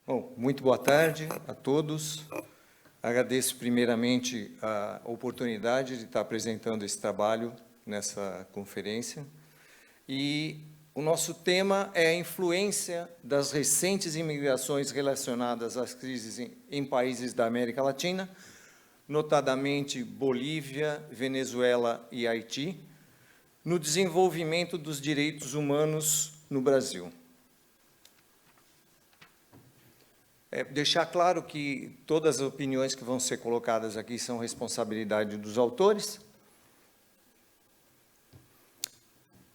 Bom, muito boa tarde a todos. Agradeço primeiramente a oportunidade de estar apresentando esse trabalho nessa conferência. E o nosso tema é a influência das recentes imigrações relacionadas às crises em países da América Latina, notadamente Bolívia, Venezuela e Haiti, no desenvolvimento dos direitos humanos no Brasil. Deixar claro que todas as opiniões que vão ser colocadas aqui são responsabilidade dos autores.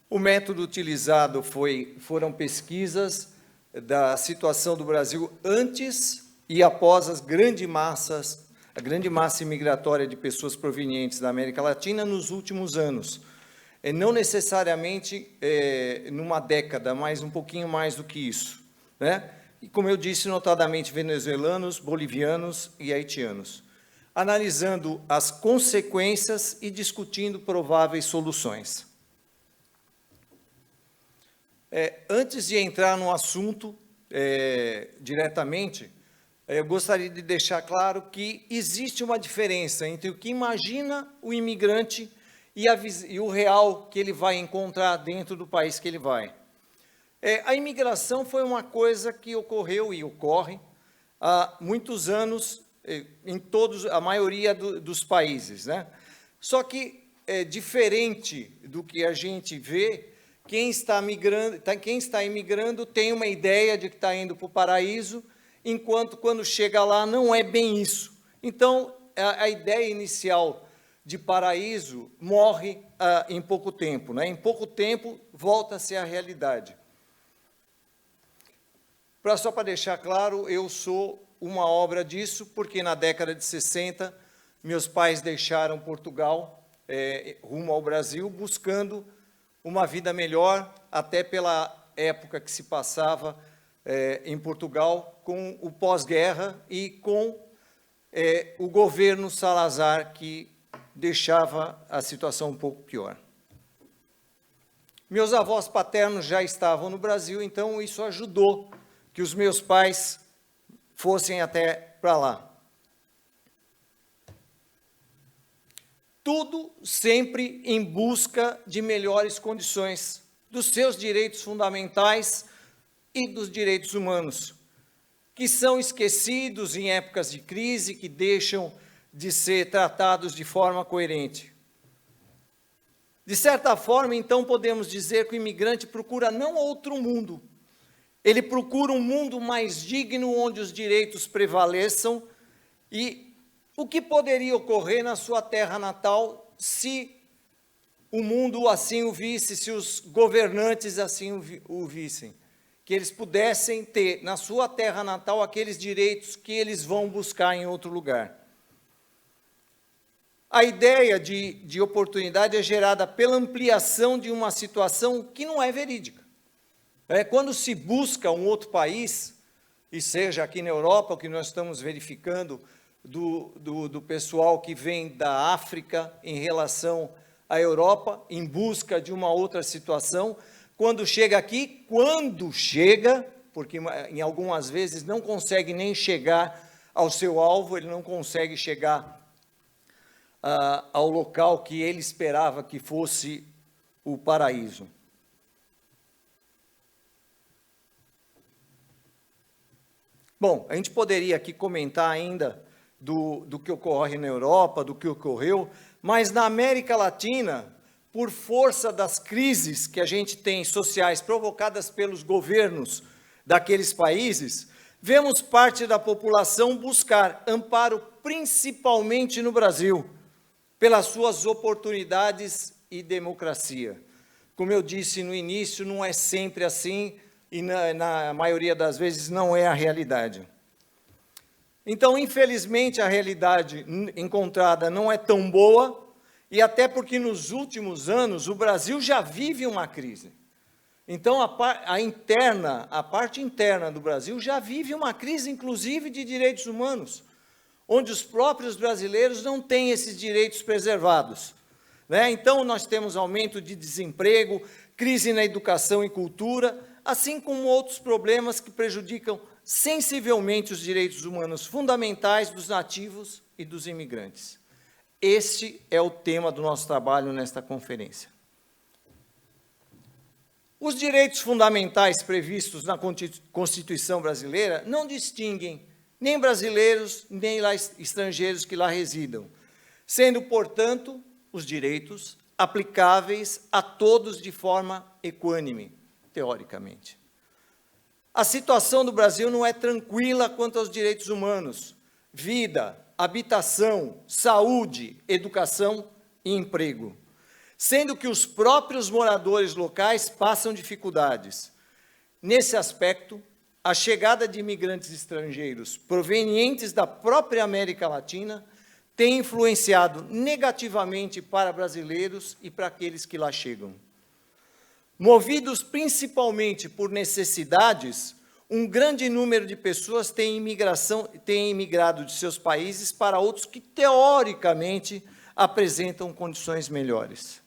O método utilizado foram pesquisas da situação do Brasil antes e após a grande massa imigratória de pessoas provenientes da América Latina nos últimos anos. Não necessariamente numa década, mas um pouquinho mais do que isso, né? E, como eu disse, notadamente venezuelanos, bolivianos e haitianos, analisando as consequências e discutindo prováveis soluções. Antes de entrar no assunto diretamente, eu gostaria de deixar claro que existe uma diferença entre o que imagina o imigrante e o real que ele vai encontrar dentro do país que ele vai. A imigração foi uma coisa que ocorreu e ocorre há muitos anos em a maioria dos países, né? Só que, diferente do que a gente vê, quem está imigrando tem uma ideia de que está indo para o paraíso, enquanto quando chega lá não é bem isso. Então, a ideia inicial de paraíso morre em pouco tempo, né? Em pouco tempo volta-se à realidade. Só para deixar claro, eu sou uma obra disso, porque na década de 60, meus pais deixaram Portugal rumo ao Brasil, buscando uma vida melhor, até pela época que se passava em Portugal, com o pós-guerra e com o governo Salazar, que deixava a situação um pouco pior. Meus avós paternos já estavam no Brasil, então isso ajudou que os meus pais fossem até para lá. Tudo sempre em busca de melhores condições, dos seus direitos fundamentais e dos direitos humanos, que são esquecidos em épocas de crise, que deixam de ser tratados de forma coerente. De certa forma, então, podemos dizer que o imigrante procura não outro mundo, ele procura um mundo mais digno, onde os direitos prevaleçam. E o que poderia ocorrer na sua terra natal se o mundo assim o visse, se os governantes assim o vissem? Que eles pudessem ter na sua terra natal aqueles direitos que eles vão buscar em outro lugar. A ideia de oportunidade é gerada pela ampliação de uma situação que não é verídica. Quando se busca um outro país, e seja aqui na Europa, o que nós estamos verificando do pessoal que vem da África em relação à Europa, em busca de uma outra situação, quando chega aqui, porque em algumas vezes não consegue nem chegar ao seu alvo, ele não consegue chegar ao local que ele esperava que fosse o paraíso. Bom, a gente poderia aqui comentar ainda do que ocorre na Europa, do que ocorreu, mas na América Latina, por força das crises que a gente tem sociais provocadas pelos governos daqueles países, vemos parte da população buscar amparo principalmente no Brasil, pelas suas oportunidades e democracia. Como eu disse no início, não é sempre assim, e na maioria das vezes não é a realidade. Então, infelizmente, a realidade encontrada não é tão boa, e até porque nos últimos anos o Brasil já vive uma crise. Então, a parte interna do Brasil já vive uma crise, inclusive, de direitos humanos, onde os próprios brasileiros não têm esses direitos preservados, né? Então, nós temos aumento de desemprego, crise na educação e cultura, assim como outros problemas que prejudicam sensivelmente os direitos humanos fundamentais dos nativos e dos imigrantes. Este é o tema do nosso trabalho nesta conferência. Os direitos fundamentais previstos na Constituição brasileira não distinguem nem brasileiros, nem estrangeiros que lá residam, sendo, portanto, os direitos aplicáveis a todos de forma equânime, teoricamente. A situação do Brasil não é tranquila quanto aos direitos humanos: vida, habitação, saúde, educação e emprego, sendo que os próprios moradores locais passam dificuldades. Nesse aspecto, a chegada de imigrantes estrangeiros provenientes da própria América Latina tem influenciado negativamente para brasileiros e para aqueles que lá chegam. Movidos principalmente por necessidades, um grande número de pessoas tem imigrado de seus países para outros que, teoricamente, apresentam condições melhores.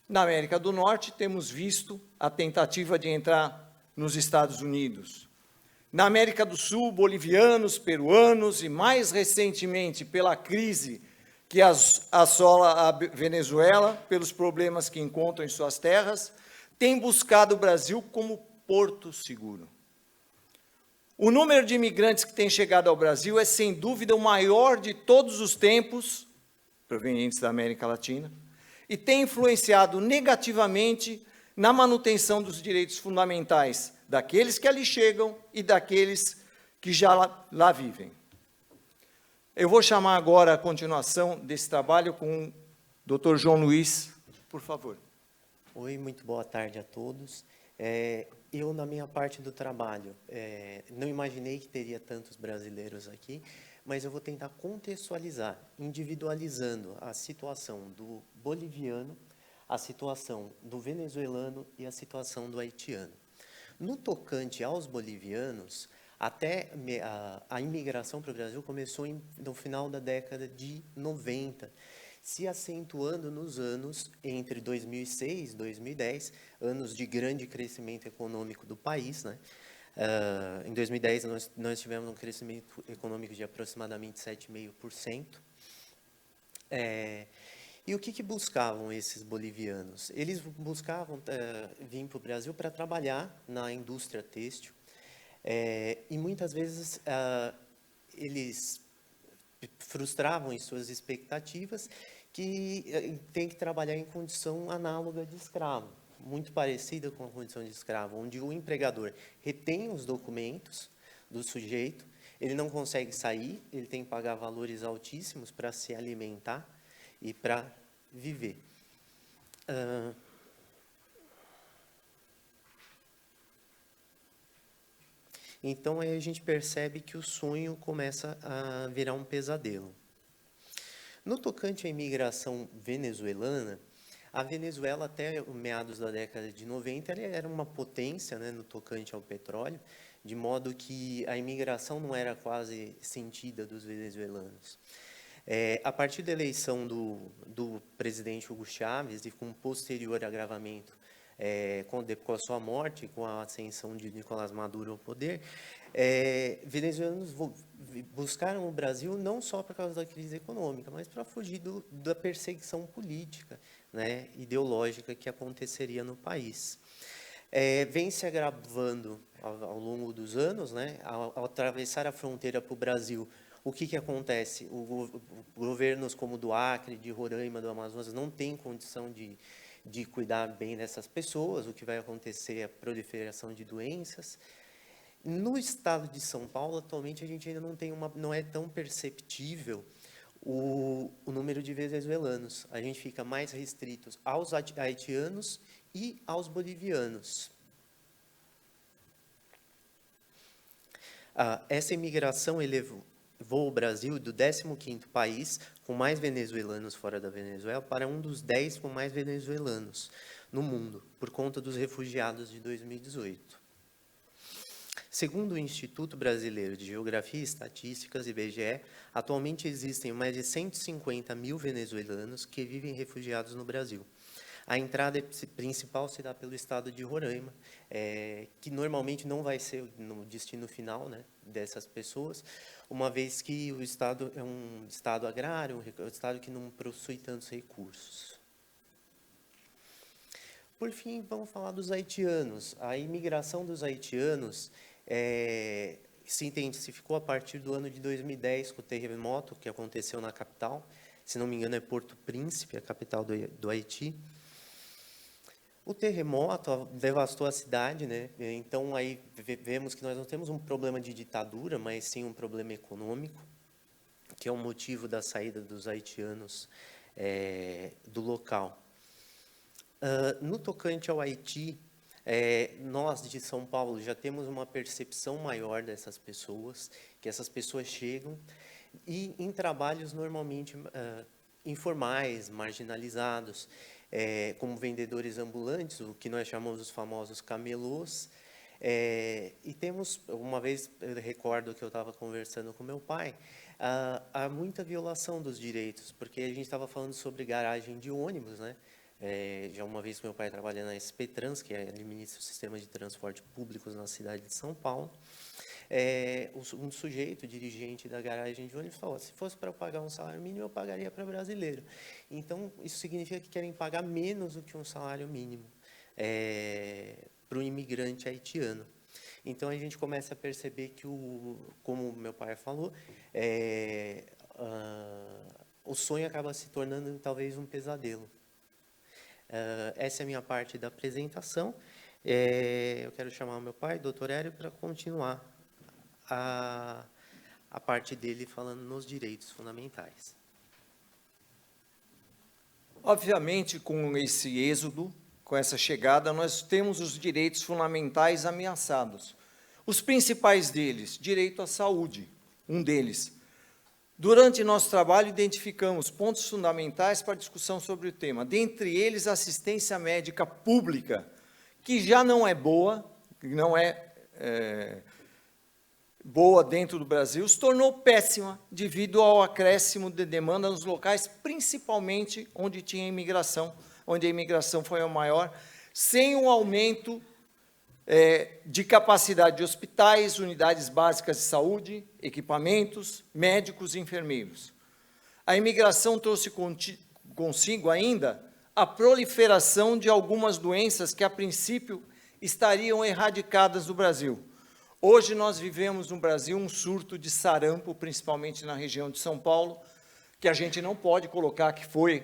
Na América do Norte, temos visto a tentativa de entrar nos Estados Unidos. Na América do Sul, bolivianos, peruanos e, mais recentemente, pela crise que assola a Venezuela, pelos problemas que encontram em suas terras, têm buscado o Brasil como porto seguro. O número de imigrantes que tem chegado ao Brasil é, sem dúvida, o maior de todos os tempos, provenientes da América Latina, e tem influenciado negativamente na manutenção dos direitos fundamentais daqueles que ali chegam e daqueles que já lá vivem. Eu vou chamar agora a continuação desse trabalho com o Dr. João Luiz, por favor. Oi, muito boa tarde a todos. Eu, na minha parte do trabalho, não imaginei que teria tantos brasileiros aqui, mas eu vou tentar contextualizar, individualizando a situação do boliviano, a situação do venezuelano e a situação do haitiano. No tocante aos bolivianos, até a imigração para o Brasil começou no final da década de 90, se acentuando nos anos entre 2006 e 2010, anos de grande crescimento econômico do país, né? Em 2010, nós tivemos um crescimento econômico de aproximadamente 7,5%. E o que buscavam esses bolivianos? Eles buscavam vir para o Brasil para trabalhar na indústria têxtil, e muitas vezes eles frustravam em suas expectativas que tem que trabalhar em condição análoga de escravo, muito parecida com a condição de escravo, onde o empregador retém os documentos do sujeito, ele não consegue sair, ele tem que pagar valores altíssimos para se alimentar e para viver. Então, aí a gente percebe que o sonho começa a virar um pesadelo. No tocante à imigração venezuelana, a Venezuela, até meados da década de 90, ela era uma potência, né, no tocante ao petróleo, de modo que a imigração não era quase sentida dos venezuelanos. A partir da eleição do presidente Hugo Chávez e com posterior agravamento com a sua morte, com a ascensão de Nicolás Maduro ao poder, venezuelanos buscaram o Brasil não só por causa da crise econômica, mas para fugir da perseguição política, né, ideológica que aconteceria no país. Vem se agravando ao longo dos anos, né, ao atravessar a fronteira para o Brasil. O que acontece? Governos como o do Acre, de Roraima, do Amazonas, não têm condição de cuidar bem dessas pessoas. O que vai acontecer é a proliferação de doenças. No estado de São Paulo, atualmente, a gente ainda não é tão perceptível o número de venezuelanos. A gente fica mais restritos aos haitianos e aos bolivianos. Essa imigração elevou o Brasil do 15º país com mais venezuelanos fora da Venezuela para um dos 10 com mais venezuelanos no mundo, por conta dos refugiados de 2018. Segundo o Instituto Brasileiro de Geografia e Estatísticas, IBGE, atualmente existem mais de 150 mil venezuelanos que vivem refugiados no Brasil. A entrada principal se dá pelo estado de Roraima, que normalmente não vai ser no destino final, né, dessas pessoas, uma vez que o estado é um estado agrário, um estado que não possui tantos recursos. Por fim, vamos falar dos haitianos. A imigração dos haitianos se intensificou a partir do ano de 2010, com o terremoto que aconteceu na capital. Se não me engano, é Porto Príncipe, a capital do Haiti. O terremoto devastou a cidade, né? Então, aí vemos que nós não temos um problema de ditadura, mas sim um problema econômico, que é o motivo da saída dos haitianos do local. No tocante ao Haiti, nós de São Paulo já temos uma percepção maior dessas pessoas, que essas pessoas chegam e em trabalhos normalmente informais, marginalizados, como vendedores ambulantes, o que nós chamamos os famosos camelôs. E temos, uma vez, eu recordo que eu estava conversando com meu pai, há muita violação dos direitos, porque a gente estava falando sobre garagem de ônibus, né? Já uma vez meu pai trabalha na SP Trans, que administra o sistema de transporte públicos na cidade de São Paulo. Um sujeito, dirigente da garagem de ônibus, falou: se fosse para eu pagar um salário mínimo, eu pagaria para brasileiro. Então, isso significa que querem pagar menos do que um salário mínimo para o imigrante haitiano. Então, a gente começa a perceber que, como meu pai falou, o sonho acaba se tornando talvez um pesadelo. Essa é a minha parte da apresentação. Eu quero chamar o meu pai, Dr. Hélio, para continuar a parte dele falando nos direitos fundamentais. Obviamente, com esse êxodo, com essa chegada, nós temos os direitos fundamentais ameaçados. Os principais deles, direito à saúde, um deles. Durante nosso trabalho, identificamos pontos fundamentais para a discussão sobre o tema, dentre eles a assistência médica pública, que já não é boa, que não é boa dentro do Brasil, se tornou péssima devido ao acréscimo de demanda nos locais, principalmente onde tinha imigração, onde a imigração foi a maior, sem um aumento de capacidade de hospitais, unidades básicas de saúde, equipamentos, médicos e enfermeiros. A imigração trouxe consigo ainda a proliferação de algumas doenças que, a princípio, estariam erradicadas do Brasil. Hoje, nós vivemos no Brasil um surto de sarampo, principalmente na região de São Paulo, que a gente não pode colocar que foi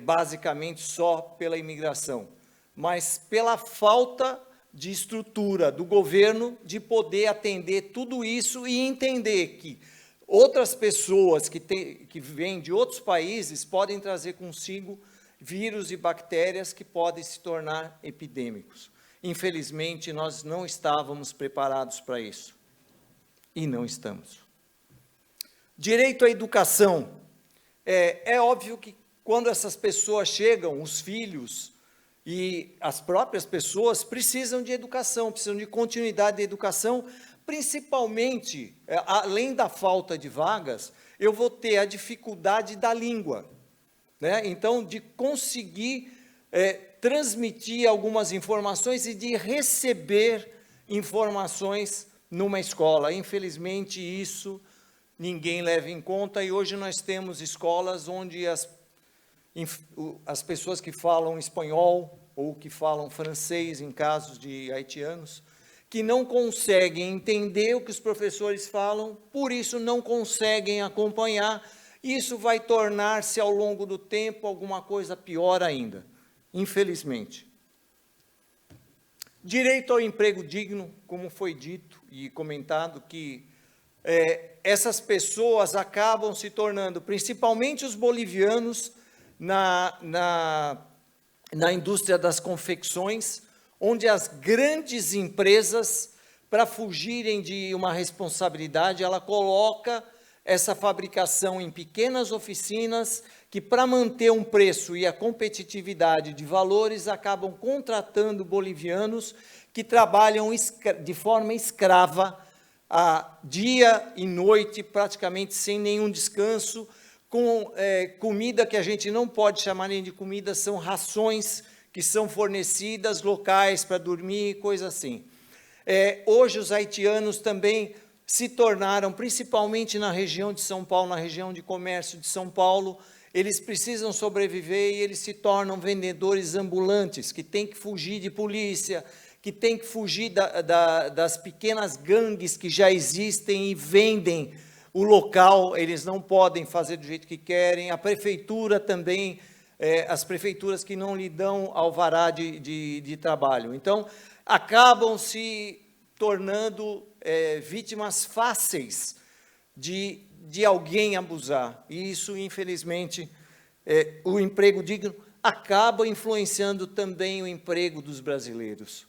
basicamente só pela imigração, mas pela falta de estrutura do governo de poder atender tudo isso e entender que outras pessoas que vêm de outros países podem trazer consigo vírus e bactérias que podem se tornar epidêmicos. Infelizmente, nós não estávamos preparados para isso. E não estamos. Direito à educação. É óbvio que quando essas pessoas chegam, os filhos e as próprias pessoas precisam de educação, precisam de continuidade de educação, principalmente, além da falta de vagas, eu vou ter a dificuldade da língua, né? Então, de conseguir transmitir algumas informações e de receber informações numa escola. Infelizmente, isso ninguém leva em conta, e hoje nós temos escolas onde as pessoas que falam espanhol ou que falam francês, em casos de haitianos, que não conseguem entender o que os professores falam, por isso não conseguem acompanhar. Isso vai tornar-se, ao longo do tempo, alguma coisa pior ainda, infelizmente. Direito ao emprego digno, como foi dito e comentado, que essas pessoas acabam se tornando, principalmente os bolivianos, na indústria das confecções, onde as grandes empresas, para fugirem de uma responsabilidade, ela coloca essa fabricação em pequenas oficinas, que para manter um preço e a competitividade de valores, acabam contratando bolivianos que trabalham de forma escrava, dia e noite, praticamente sem nenhum descanso, com comida que a gente não pode chamar nem de comida, são rações que são fornecidas, locais para dormir, coisa assim. Hoje os haitianos também se tornaram, principalmente na região de São Paulo, na região de comércio de São Paulo, eles precisam sobreviver e eles se tornam vendedores ambulantes, que têm que fugir de polícia, que têm que fugir das pequenas gangues que já existem e vendem o local, eles não podem fazer do jeito que querem. A prefeitura também, as prefeituras que não lhe dão alvará de trabalho. Então, acabam se tornando vítimas fáceis de alguém abusar. E isso, infelizmente, o emprego digno acaba influenciando também o emprego dos brasileiros.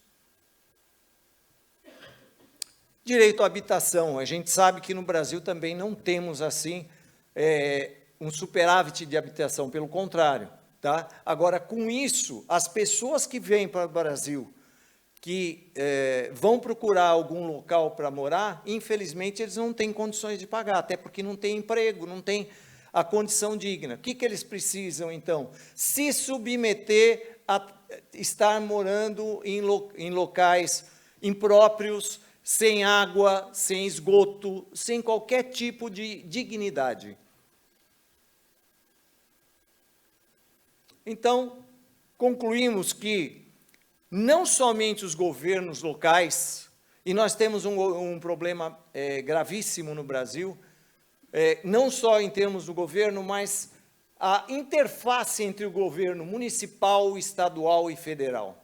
Direito à habitação. A gente sabe que no Brasil também não temos, assim, um superávit de habitação, pelo contrário. Tá? Agora, com isso, as pessoas que vêm para o Brasil, que vão procurar algum local para morar, infelizmente, eles não têm condições de pagar, até porque não tem emprego, não tem a condição digna. O que eles precisam, então? Se submeter a estar morando em locais impróprios, sem água, sem esgoto, sem qualquer tipo de dignidade. Então, concluímos que não somente os governos locais, e nós temos um problema gravíssimo no Brasil, não só em termos do governo, mas a interface entre o governo municipal, estadual e federal.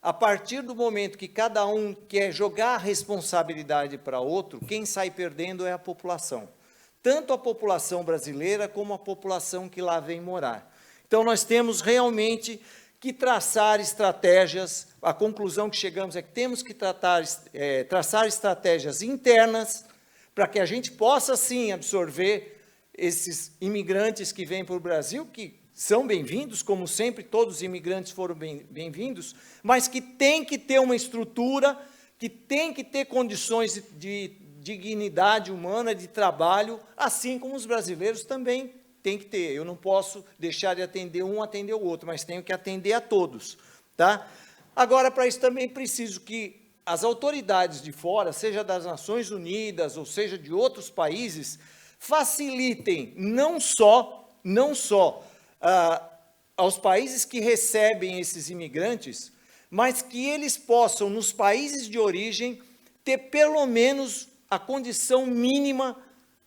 A partir do momento que cada um quer jogar a responsabilidade para outro, quem sai perdendo é a população. Tanto a população brasileira como a população que lá vem morar. Então, nós temos realmente que traçar estratégias. A conclusão que chegamos é que temos que traçar estratégias internas para que a gente possa, sim, absorver esses imigrantes que vêm para o Brasil, que são bem-vindos, como sempre, todos os imigrantes foram bem-vindos, mas que tem que ter uma estrutura, que tem que ter condições de dignidade humana, de trabalho, assim como os brasileiros também têm que ter. Eu não posso deixar de atender um, atender o outro, mas tenho que atender a todos. Tá? Agora, para isso também preciso que as autoridades de fora, seja das Nações Unidas, ou seja de outros países, facilitem não só aos países que recebem esses imigrantes, mas que eles possam, nos países de origem, ter pelo menos a condição mínima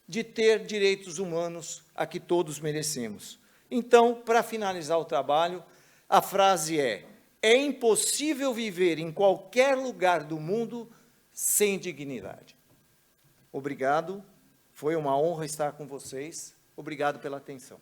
de ter direitos humanos a que todos merecemos. Então, para finalizar o trabalho, a frase é impossível viver em qualquer lugar do mundo sem dignidade. Obrigado, foi uma honra estar com vocês, obrigado pela atenção.